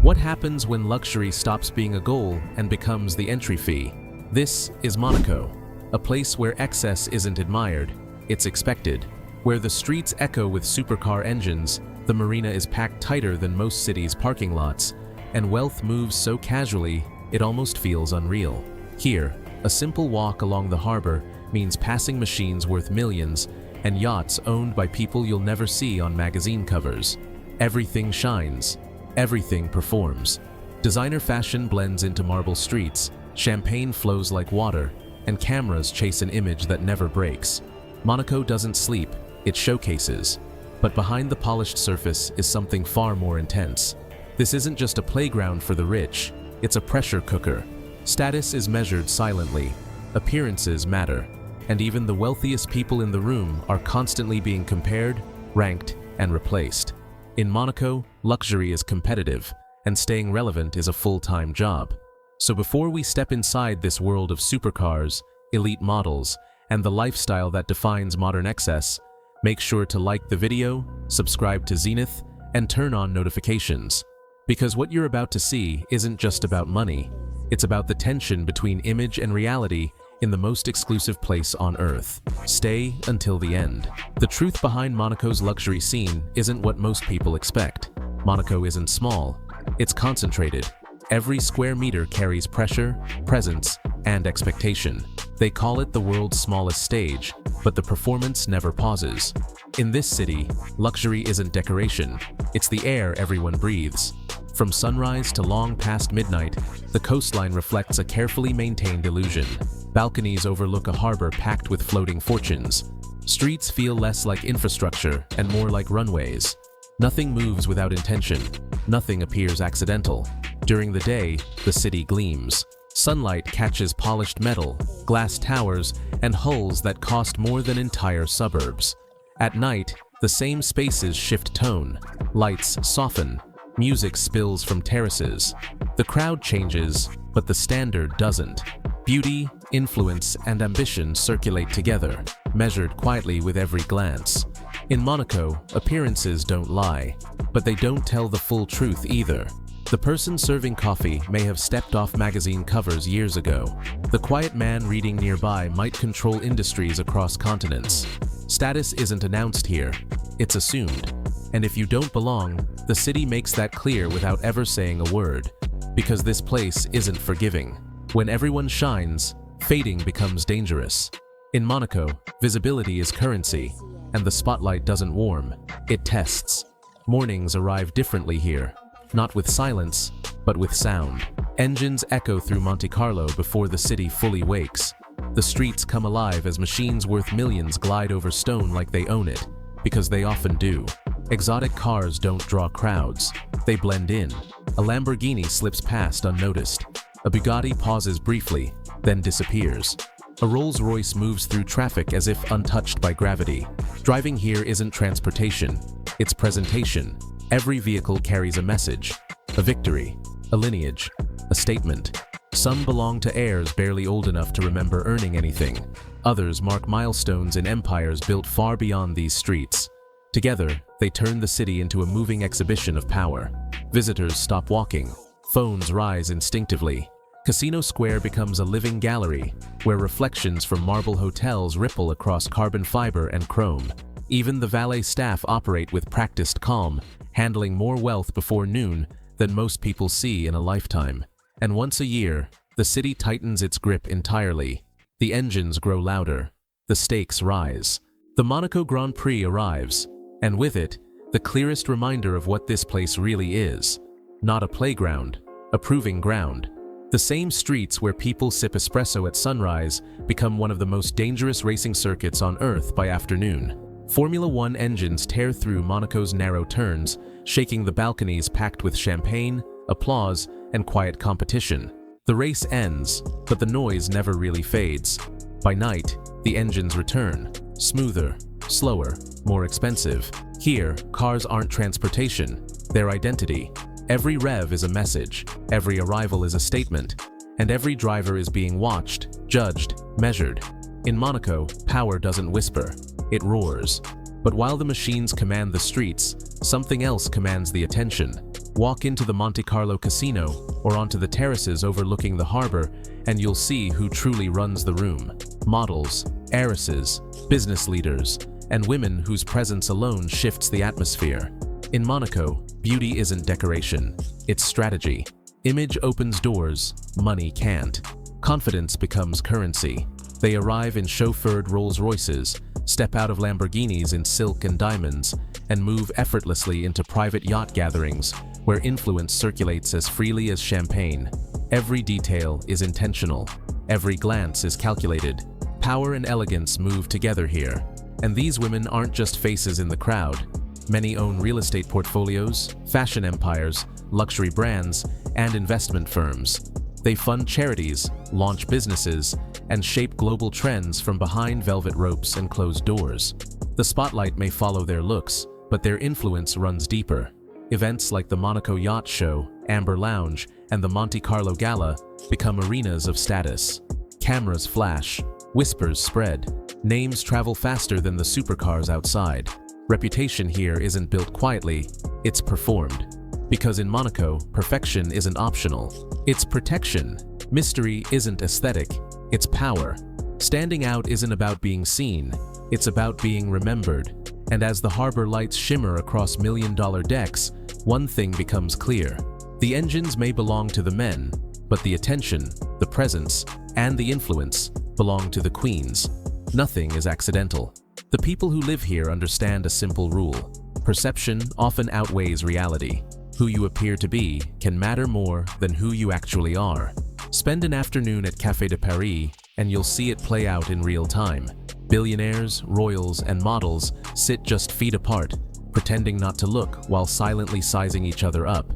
What happens when luxury stops being a goal and becomes the entry fee? This is Monaco, a place where excess isn't admired, it's expected. Where the streets echo with supercar engines, the marina is packed tighter than most cities' parking lots, and wealth moves so casually it almost feels unreal. Here, a simple walk along the harbor means passing machines worth millions and yachts owned by people you'll never see on magazine covers. Everything shines. Everything performs. Designer fashion blends into marble streets, champagne flows like water, and cameras chase an image that never breaks. Monaco doesn't sleep, it showcases. But behind the polished surface is something far more intense. This isn't just a playground for the rich, it's a pressure cooker. Status is measured silently, appearances matter, and even the wealthiest people in the room are constantly being compared, ranked, and replaced. In Monaco, luxury is competitive, and staying relevant is a full-time job. So before we step inside this world of supercars, elite models, and the lifestyle that defines modern excess, make sure to like the video, subscribe to Zenith, and turn on notifications. Because what you're about to see isn't just about money, it's about the tension between image and reality in the most exclusive place on Earth. Stay until the end. The truth behind Monaco's luxury scene isn't what most people expect. Monaco isn't small, it's concentrated. Every square meter carries pressure, presence, and expectation. They call it the world's smallest stage, but the performance never pauses. In this city, luxury isn't decoration, it's the air everyone breathes. From sunrise to long past midnight, the coastline reflects a carefully maintained illusion. Balconies overlook a harbor packed with floating fortunes. Streets feel less like infrastructure and more like runways. Nothing moves without intention. Nothing appears accidental. During the day, the city gleams. Sunlight catches polished metal, glass towers, and hulls that cost more than entire suburbs. At night, the same spaces shift tone. Lights soften. Music spills from terraces. The crowd changes, but the standard doesn't. Beauty, influence, and ambition circulate together, measured quietly with every glance. In Monaco, appearances don't lie, but they don't tell the full truth either. The person serving coffee may have stepped off magazine covers years ago. The quiet man reading nearby might control industries across continents. Status isn't announced here, it's assumed. And if you don't belong, the city makes that clear without ever saying a word. Because this place isn't forgiving. When everyone shines, fading becomes dangerous. In Monaco, visibility is currency, and the spotlight doesn't warm, it tests. Mornings arrive differently here, not with silence, but with sound. Engines echo through Monte Carlo before the city fully wakes. The streets come alive as machines worth millions glide over stone like they own it, because they often do. Exotic cars don't draw crowds, they blend in. A Lamborghini slips past unnoticed. A Bugatti pauses briefly, then disappears. A Rolls-Royce moves through traffic as if untouched by gravity. Driving here isn't transportation, it's presentation. Every vehicle carries a message, a victory, a lineage, a statement. Some belong to heirs barely old enough to remember earning anything. Others mark milestones in empires built far beyond these streets. Together, they turn the city into a moving exhibition of power. Visitors stop walking. Phones rise instinctively. Casino Square becomes a living gallery, where reflections from marble hotels ripple across carbon fiber and chrome. Even the valet staff operate with practiced calm, handling more wealth before noon than most people see in a lifetime. And once a year, the city tightens its grip entirely. The engines grow louder. The stakes rise. The Monaco Grand Prix arrives, and with it, the clearest reminder of what this place really is. Not a playground, a proving ground. The same streets where people sip espresso at sunrise become one of the most dangerous racing circuits on Earth by afternoon. Formula One engines tear through Monaco's narrow turns, shaking the balconies packed with champagne, applause, and quiet competition. The race ends, but the noise never really fades. By night, the engines return, smoother, slower, more expensive. Here, cars aren't transportation, they're identity. Every rev is a message, every arrival is a statement, and every driver is being watched, judged, measured. In Monaco, power doesn't whisper, it roars. But while the machines command the streets, something else commands the attention. Walk into the Monte Carlo casino or onto the terraces overlooking the harbor, and you'll see who truly runs the room. Models, heiresses, business leaders, and women whose presence alone shifts the atmosphere. In Monaco, beauty isn't decoration, it's strategy. Image opens doors, money can't. Confidence becomes currency. They arrive in chauffeured Rolls-Royces, step out of Lamborghinis in silk and diamonds, and move effortlessly into private yacht gatherings where influence circulates as freely as champagne. Every detail is intentional. Every glance is calculated. Power and elegance move together here. And these women aren't just faces in the crowd. Many own real estate portfolios, fashion empires, luxury brands, and investment firms. They fund charities, launch businesses, and shape global trends from behind velvet ropes and closed doors. The spotlight may follow their looks, but their influence runs deeper. Events like the Monaco Yacht Show, Amber Lounge, and the Monte Carlo Gala become arenas of status. Cameras flash, whispers spread, names travel faster than the supercars outside. Reputation here isn't built quietly, it's performed. Because in Monaco, perfection isn't optional, it's protection. Mystery isn't aesthetic, it's power. Standing out isn't about being seen, it's about being remembered. And as the harbor lights shimmer across million-dollar decks, one thing becomes clear. The engines may belong to the men, but the attention, the presence, and the influence belong to the queens. Nothing is accidental. The people who live here understand a simple rule. Perception often outweighs reality. Who you appear to be can matter more than who you actually are. Spend an afternoon at Café de Paris, and you'll see it play out in real time. Billionaires, royals, and models sit just feet apart, pretending not to look while silently sizing each other up.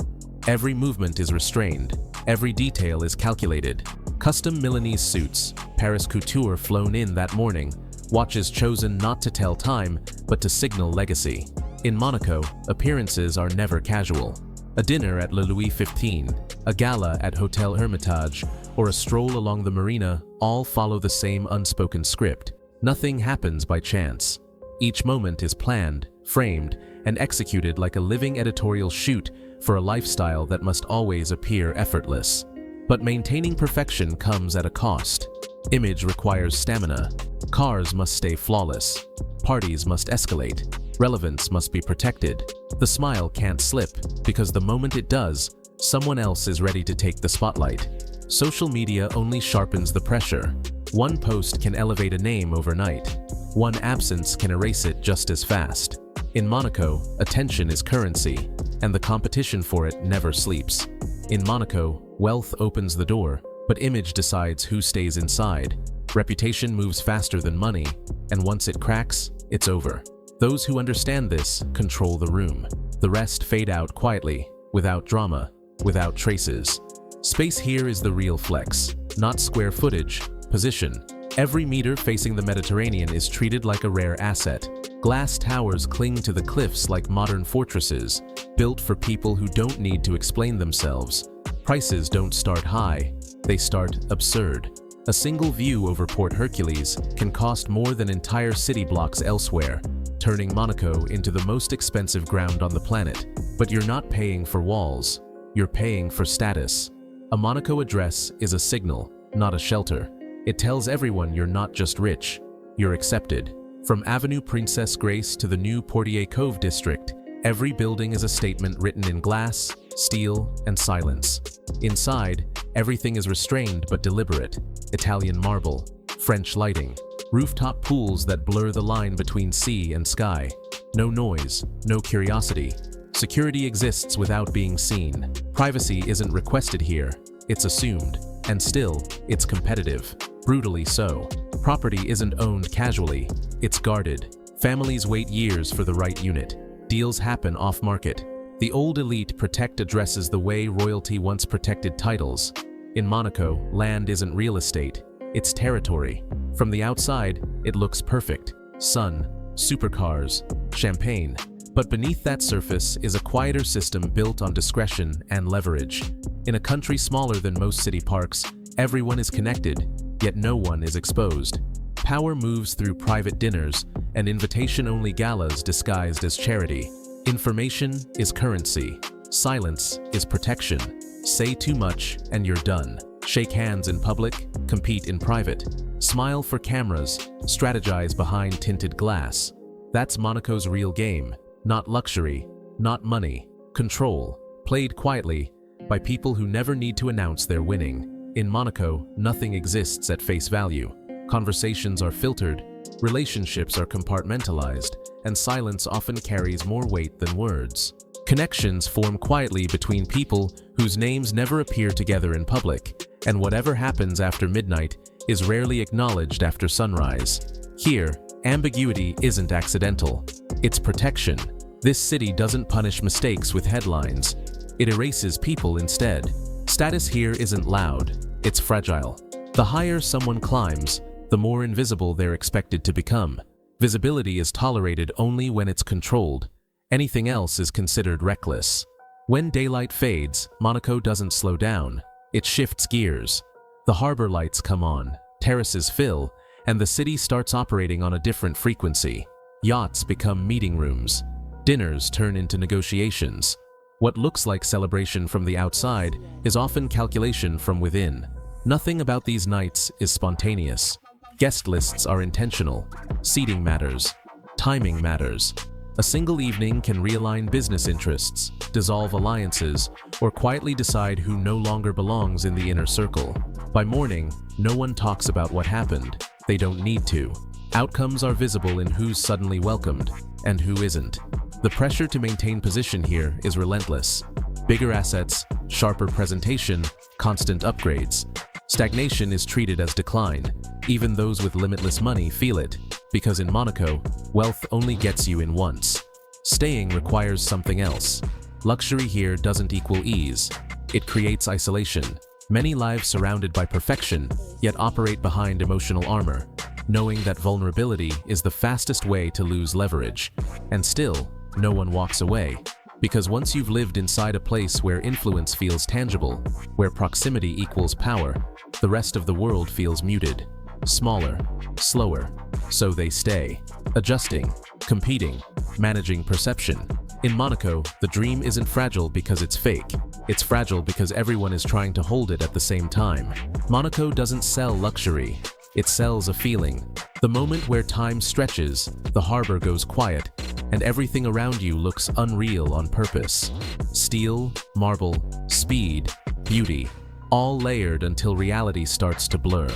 Every movement is restrained. Every detail is calculated. Custom Milanese suits, Paris couture flown in that morning, watches chosen not to tell time, but to signal legacy. In Monaco, appearances are never casual. A dinner at Le Louis XV, a gala at Hotel Hermitage, or a stroll along the marina all follow the same unspoken script. Nothing happens by chance. Each moment is planned, framed, and executed like a living editorial shoot for a lifestyle that must always appear effortless. But maintaining perfection comes at a cost. Image requires stamina. Cars must stay flawless. Parties must escalate. Relevance must be protected. The smile can't slip, because the moment it does, someone else is ready to take the spotlight. Social media only sharpens the pressure. One post can elevate a name overnight. One absence can erase it just as fast. In Monaco, attention is currency, and the competition for it never sleeps. In Monaco, wealth opens the door, but image decides who stays inside. Reputation moves faster than money, and once it cracks, it's over. Those who understand this control the room. The rest fade out quietly, without drama, without traces. Space here is the real flex, not square footage, position. Every meter facing the Mediterranean is treated like a rare asset. Glass towers cling to the cliffs like modern fortresses, built for people who don't need to explain themselves. Prices don't start high, they start absurd. A single view over Port Hercules can cost more than entire city blocks elsewhere, turning Monaco into the most expensive ground on the planet. But you're not paying for walls, you're paying for status. A Monaco address is a signal, not a shelter. It tells everyone you're not just rich, you're accepted. From Avenue Princess Grace to the new Portier Cove district, every building is a statement written in glass, steel, and silence. Inside, everything is restrained but deliberate. Italian marble, French lighting, rooftop pools that blur the line between sea and sky. No noise, no curiosity. Security exists without being seen. Privacy isn't requested here, it's assumed. And still, it's competitive. Brutally so. Property isn't owned casually, it's guarded. Families wait years for the right unit. Deals happen off-market. The old elite protect addresses the way royalty once protected titles. In Monaco, land isn't real estate, it's territory. From the outside, it looks perfect. Sun, supercars, champagne. But beneath that surface is a quieter system built on discretion and leverage. In a country smaller than most city parks, everyone is connected, yet no one is exposed. Power moves through private dinners and invitation-only galas disguised as charity. Information is currency. Silence is protection. Say too much and you're done. Shake hands in public, compete in private. Smile for cameras, strategize behind tinted glass. That's Monaco's real game. Not luxury, not money. Control, played quietly by people who never need to announce they're winning. In Monaco, nothing exists at face value. Conversations are filtered, relationships are compartmentalized, and silence often carries more weight than words. Connections form quietly between people whose names never appear together in public, and whatever happens after midnight is rarely acknowledged after sunrise. Here, ambiguity isn't accidental. It's protection. This city doesn't punish mistakes with headlines. It erases people instead. Status here isn't loud. It's fragile. The higher someone climbs, the more invisible they're expected to become. Visibility is tolerated only when it's controlled. Anything else is considered reckless. When daylight fades, Monaco doesn't slow down. It shifts gears. The harbor lights come on, terraces fill, and the city starts operating on a different frequency. Yachts become meeting rooms. Dinners turn into negotiations. What looks like celebration from the outside is often calculation from within. Nothing about these nights is spontaneous. Guest lists are intentional. Seating matters. Timing matters. A single evening can realign business interests, dissolve alliances, or quietly decide who no longer belongs in the inner circle. By morning, no one talks about what happened. They don't need to. Outcomes are visible in who's suddenly welcomed and who isn't. The pressure to maintain position here is relentless. Bigger assets, sharper presentation, constant upgrades. Stagnation is treated as decline. Even those with limitless money feel it, because in Monaco, wealth only gets you in once. Staying requires something else. Luxury here doesn't equal ease. It creates isolation. Many lives surrounded by perfection, yet operate behind emotional armor, knowing that vulnerability is the fastest way to lose leverage. And still, no one walks away. Because once you've lived inside a place where influence feels tangible, where proximity equals power, the rest of the world feels muted. Smaller, slower, so they stay. Adjusting, competing, managing perception. In Monaco, the dream isn't fragile because it's fake. It's fragile because everyone is trying to hold it at the same time. Monaco doesn't sell luxury. It sells a feeling. The moment where time stretches, the harbor goes quiet, and everything around you looks unreal on purpose. Steel, marble, speed, beauty, all layered until reality starts to blur.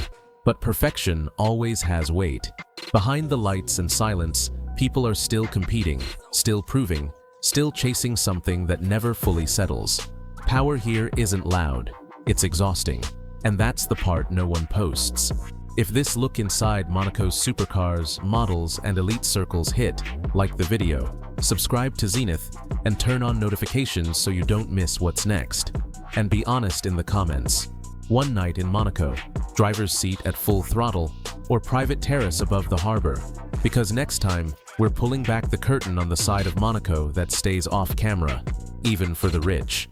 But perfection always has weight. Behind the lights and silence, people are still competing, still proving, still chasing something that never fully settles. Power here isn't loud, it's exhausting. And that's the part no one posts. If this look inside Monaco's supercars, models, and elite circles hit, like the video, subscribe to Zenith, and turn on notifications so you don't miss what's next. And be honest in the comments. One night in Monaco, driver's seat at full throttle, or private terrace above the harbor. Because next time, we're pulling back the curtain on the side of Monaco that stays off camera, even for the rich.